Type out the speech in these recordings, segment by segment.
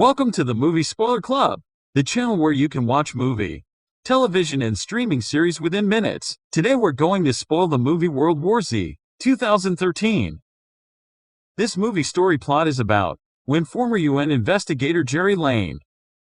Welcome to the Movie Spoiler Club, the channel where you can watch movie, television, and streaming series within minutes. Today we're going to spoil the movie World War Z, 2013. This movie story plot is about when former UN investigator Gerry Lane,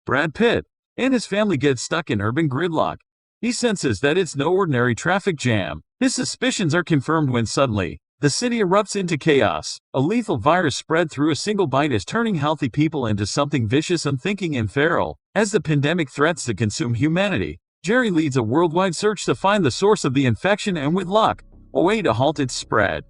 Brad Pitt, and his family get stuck in urban gridlock. He senses that it's no ordinary traffic jam. His suspicions are confirmed when suddenly, the city erupts into chaos. A lethal virus spread through a single bite is turning healthy people into something vicious, unthinking, and feral. As the pandemic threats to consume humanity, Gerry leads a worldwide search to find the source of the infection and, with luck, a way to halt its spread.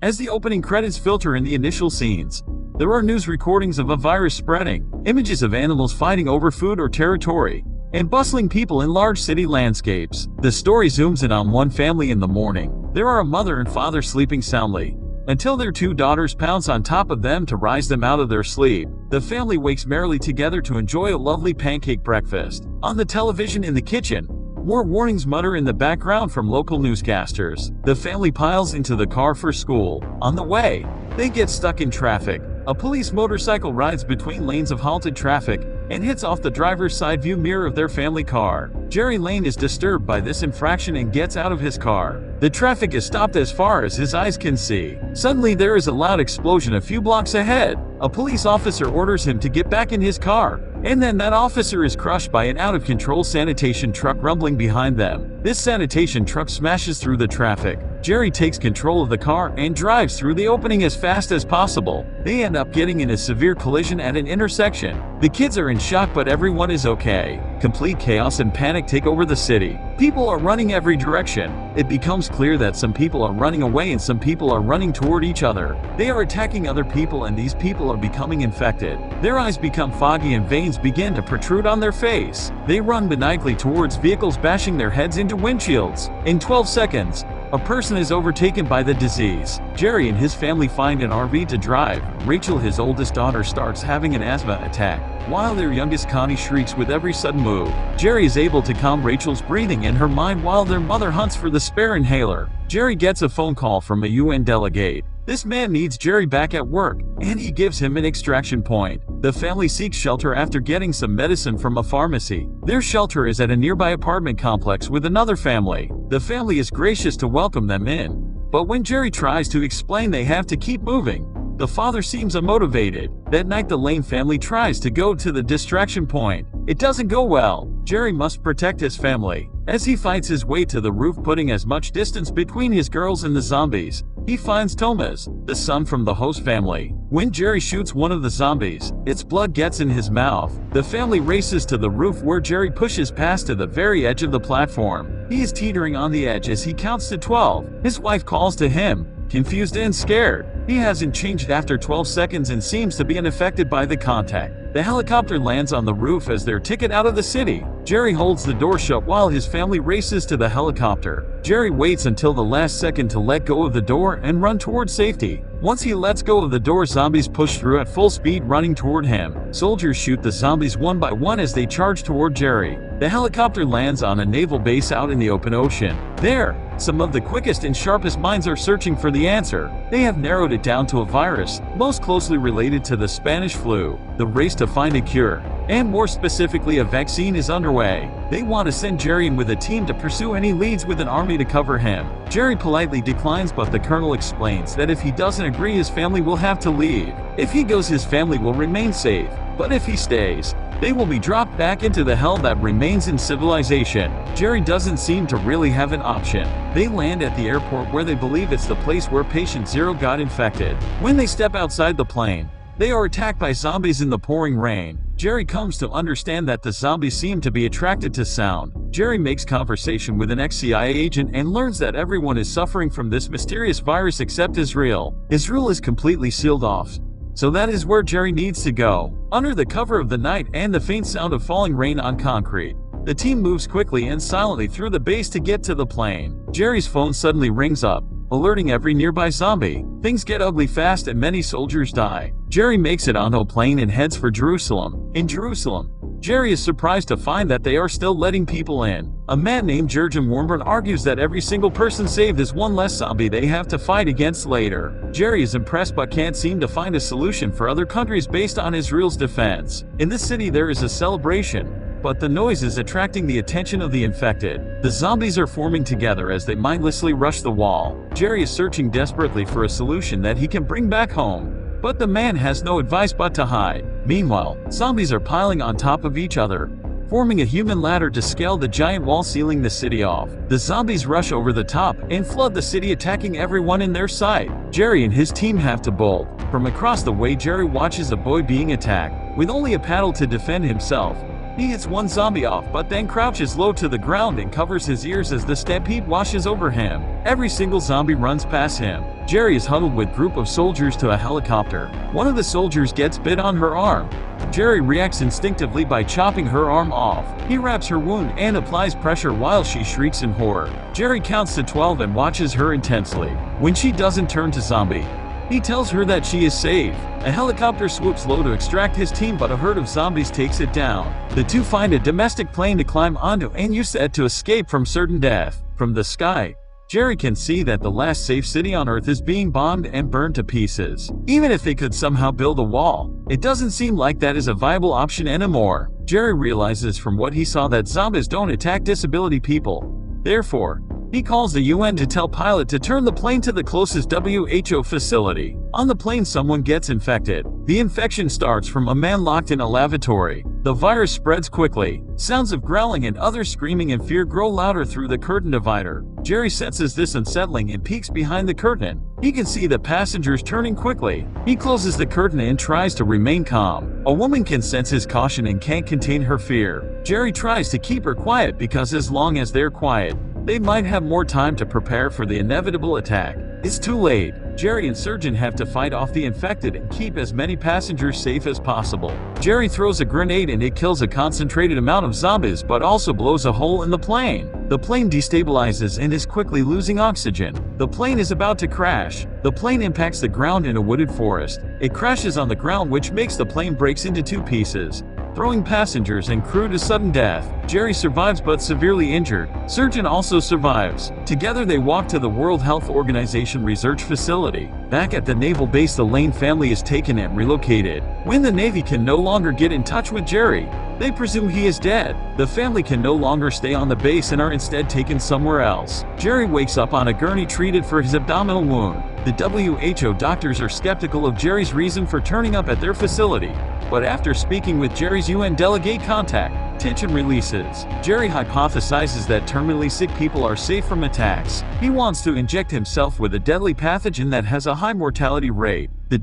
As the opening credits filter in the initial scenes, there are news recordings of a virus spreading, images of animals fighting over food or territory, and bustling people in large city landscapes. The story zooms in on one family in the morning. There are a mother and father sleeping soundly, until their two daughters pounce on top of them to rise them out of their sleep. The family wakes merrily together to enjoy a lovely pancake breakfast. On the television in the kitchen, more warnings mutter in the background from local newscasters. The family piles into the car for school. On the way, they get stuck in traffic. A police motorcycle rides between lanes of halted traffic and hits off the driver's side view mirror of their family car. Gerry Lane is disturbed by this infraction and gets out of his car. The traffic is stopped as far as his eyes can see. Suddenly there is a loud explosion a few blocks ahead. A police officer orders him to get back in his car, and then that officer is crushed by an out-of-control sanitation truck rumbling behind them. This sanitation truck smashes through the traffic. Gerry takes control of the car and drives through the opening as fast as possible. They end up getting in a severe collision at an intersection. The kids are in shock, but everyone is okay. Complete chaos and panic take over the city. People are running every direction. It becomes clear that some people are running away and some people are running toward each other. They are attacking other people and these people are becoming infected. Their eyes become foggy and veins begin to protrude on their face. They run maniacally towards vehicles, bashing their heads into windshields. In 12 seconds, a person is overtaken by the disease. Gerry and his family find an RV to drive. Rachel, his oldest daughter, starts having an asthma attack, while their youngest Connie shrieks with every sudden move. Gerry is able to calm Rachel's breathing in her mind while their mother hunts for the spare inhaler. Gerry gets a phone call from a UN delegate. This man needs Gerry back at work, and he gives him an extraction point. The family seeks shelter after getting some medicine from a pharmacy. Their shelter is at a nearby apartment complex with another family. The family is gracious to welcome them in, but when Gerry tries to explain they have to keep moving, the father seems unmotivated. That night the Lane family tries to go to the distraction point. It doesn't go well. Gerry must protect his family. As he fights his way to the roof, putting as much distance between his girls and the zombies, he finds Thomas, the son from the host family. When Gerry shoots one of the zombies, its blood gets in his mouth. The family races to the roof where Gerry pushes past to the very edge of the platform. He is teetering on the edge as he counts to 12. His wife calls to him, confused and scared. He hasn't changed after 12 seconds and seems to be unaffected by the contact. The helicopter lands on the roof as their ticket out of the city. Gerry holds the door shut while his family races to the helicopter. Gerry waits until the last second to let go of the door and run toward safety. Once he lets go of the door, zombies push through at full speed, running toward him. Soldiers shoot the zombies one by one as they charge toward Gerry. The helicopter lands on a naval base out in the open ocean. There, some of the quickest and sharpest minds are searching for the answer. They have narrowed it down to a virus, most closely related to the Spanish flu. The race to find a cure, and more specifically a vaccine, is underway. They want to send Gerry in with a team to pursue any leads with an army to cover him. Gerry politely declines, but the colonel explains that if he doesn't agree, his family will have to leave. If he goes, his family will remain safe, but if he stays, they will be dropped back into the hell that remains in civilization. Gerry doesn't seem to really have an option. They land at the airport where they believe it's the place where patient zero got infected. When they step outside the plane, they are attacked by zombies in the pouring rain. Gerry comes to understand that the zombies seem to be attracted to sound. Gerry makes conversation with an ex-CIA agent and learns that everyone is suffering from this mysterious virus except Israel. Israel is completely sealed off, so that is where Gerry needs to go. Under the cover of the night and the faint sound of falling rain on concrete, the team moves quickly and silently through the base to get to the plane. Gerry's phone suddenly rings up, alerting every nearby zombie. Things get ugly fast and many soldiers die. Gerry makes it onto a plane and heads for Jerusalem. In Jerusalem, Gerry is surprised to find that they are still letting people in. A man named Jurgen Warmburn argues that every single person saved is one less zombie they have to fight against later. Gerry is impressed but can't seem to find a solution for other countries based on Israel's defense. In this city there is a celebration, but the noise is attracting the attention of the infected. The zombies are forming together as they mindlessly rush the wall. Gerry is searching desperately for a solution that he can bring back home, but the man has no advice but to hide. Meanwhile, zombies are piling on top of each other, forming a human ladder to scale the giant wall sealing the city off. The zombies rush over the top and flood the city, attacking everyone in their sight. Gerry and his team have to bolt. From across the way, Gerry watches a boy being attacked. With only a paddle to defend himself, he hits one zombie off but then crouches low to the ground and covers his ears as the stampede washes over him. Every single zombie runs past him. Gerry is huddled with a group of soldiers to a helicopter. One of the soldiers gets bit on her arm. Gerry reacts instinctively by chopping her arm off. He wraps her wound and applies pressure while she shrieks in horror. Gerry counts to 12 and watches her intensely. When she doesn't turn to zombie, he tells her that she is safe. A helicopter swoops low to extract his team, but a herd of zombies takes it down. The two find a domestic plane to climb onto and use it to escape from certain death. From the sky, Gerry can see that the last safe city on Earth is being bombed and burned to pieces. Even if they could somehow build a wall, it doesn't seem like that is a viable option anymore. Gerry realizes from what he saw that zombies don't attack disability people. Therefore, he calls the UN to tell pilot to turn the plane to the closest WHO facility. On the plane, someone gets infected. The infection starts from a man locked in a lavatory. The virus spreads quickly. Sounds of growling and other screaming and fear grow louder through the curtain divider. Gerry senses this unsettling and peeks behind the curtain. He can see the passengers turning quickly. He closes the curtain and tries to remain calm. A woman can sense his caution and can't contain her fear. Gerry tries to keep her quiet because as long as they're quiet, they might have more time to prepare for the inevitable attack. It's too late. Gerry and Surgeon have to fight off the infected and keep as many passengers safe as possible. Gerry throws a grenade and it kills a concentrated amount of zombies but also blows a hole in the plane. The plane destabilizes and is quickly losing oxygen. The plane is about to crash. The plane impacts the ground in a wooded forest. It crashes on the ground, which makes the plane breaks into two pieces, throwing passengers and crew to sudden death. Gerry survives but severely injured. Surgeon also survives. Together they walk to the World Health Organization research facility. Back at the naval base, the Lane family is taken and relocated. When the Navy can no longer get in touch with Gerry, they presume he is dead. The family can no longer stay on the base and are instead taken somewhere else. Gerry wakes up on a gurney treated for his abdominal wound. The WHO doctors are skeptical of Gerry's reason for turning up at their facility, but after speaking with Gerry's UN delegate contact, tension releases. Gerry hypothesizes that terminally sick people are safe from attacks. He wants to inject himself with a deadly pathogen that has a high mortality rate. The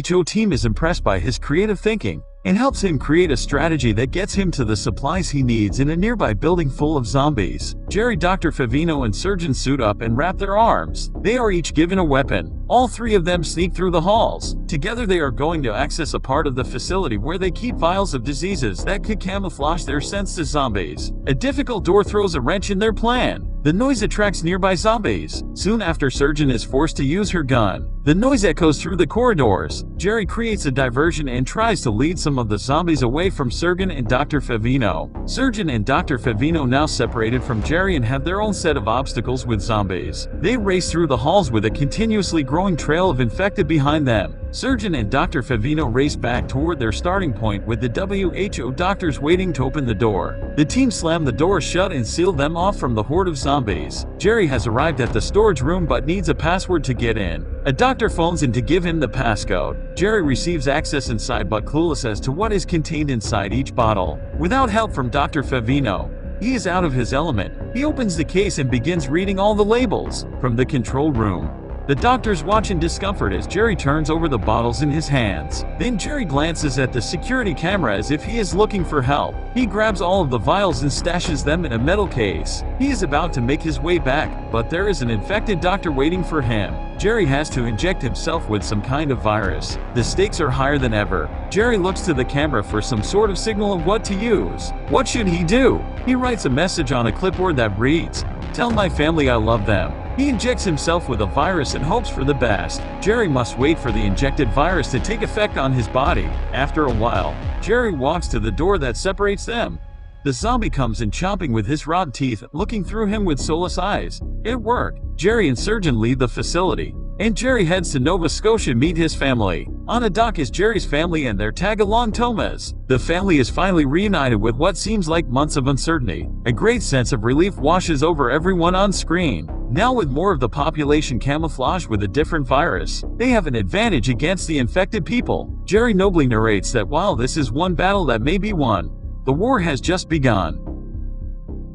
WHO team is impressed by his creative thinking and helps him create a strategy that gets him to the supplies he needs in a nearby building full of zombies. Gerry, Dr. Favino, and Surgeon suit up and wrap their arms. They are each given a weapon. All three of them sneak through the halls. Together they are going to access a part of the facility where they keep vials of diseases that could camouflage their sense to zombies. A difficult door throws a wrench in their plan. The noise attracts nearby zombies. Soon after, Surgeon is forced to use her gun. The noise echoes through the corridors. Gerry creates a diversion and tries to lead some of the zombies away from Surgeon and Dr. Favino. Surgeon and Dr. Favino, now separated from Gerry and have their own set of obstacles with zombies. They race through the halls with a continuously growing trail of infected behind them. Surgeon and Dr. Favino race back toward their starting point with the WHO doctors waiting to open the door. The team slam the door shut and seal them off from the horde of zombies. Gerry has arrived at the storage room but needs a password to get in. A doctor phones in to give him the passcode. Gerry receives access inside but clueless as to what is contained inside each bottle. Without help from Dr. Favino, he is out of his element. He opens the case and begins reading all the labels. From the control room, the doctors watch in discomfort as Gerry turns over the bottles in his hands. Then Gerry glances at the security camera as if he is looking for help. He grabs all of the vials and stashes them in a metal case. He is about to make his way back, but there is an infected doctor waiting for him. Gerry has to inject himself with some kind of virus. The stakes are higher than ever. Gerry looks to the camera for some sort of signal of what to use. What should he do? He writes a message on a clipboard that reads, "Tell my family I love them." He injects himself with a virus and hopes for the best. Gerry must wait for the injected virus to take effect on his body. After a while, Gerry walks to the door that separates them. The zombie comes in chomping with his rotten teeth, looking through him with soulless eyes. It worked. Gerry and Surgeon leave the facility, and Gerry heads to Nova Scotia to meet his family. On a dock is Gerry's family and their tag-along Thomas. The family is finally reunited with what seems like months of uncertainty. A great sense of relief washes over everyone on screen. Now with more of the population camouflaged with a different virus, they have an advantage against the infected people. Gerry nobly narrates that while this is one battle that may be won, the war has just begun.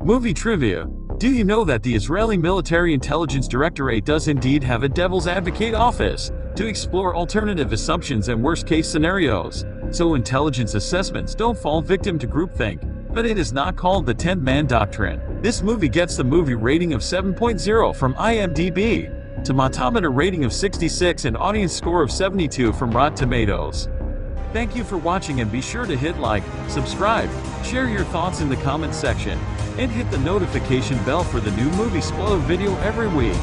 Movie trivia. Do you know that the Israeli Military Intelligence Directorate does indeed have a Devil's Advocate office to explore alternative assumptions and worst-case scenarios, so intelligence assessments don't fall victim to groupthink, but it is not called the 10th man doctrine. This movie gets the movie rating of 7.0 from IMDb, Tomatometer rating of 66 and audience score of 72 from Rotten Tomatoes. Thank you for watching and be sure to hit like, subscribe, share your thoughts in the comments section, and hit the notification bell for the new movie spoiler video every week.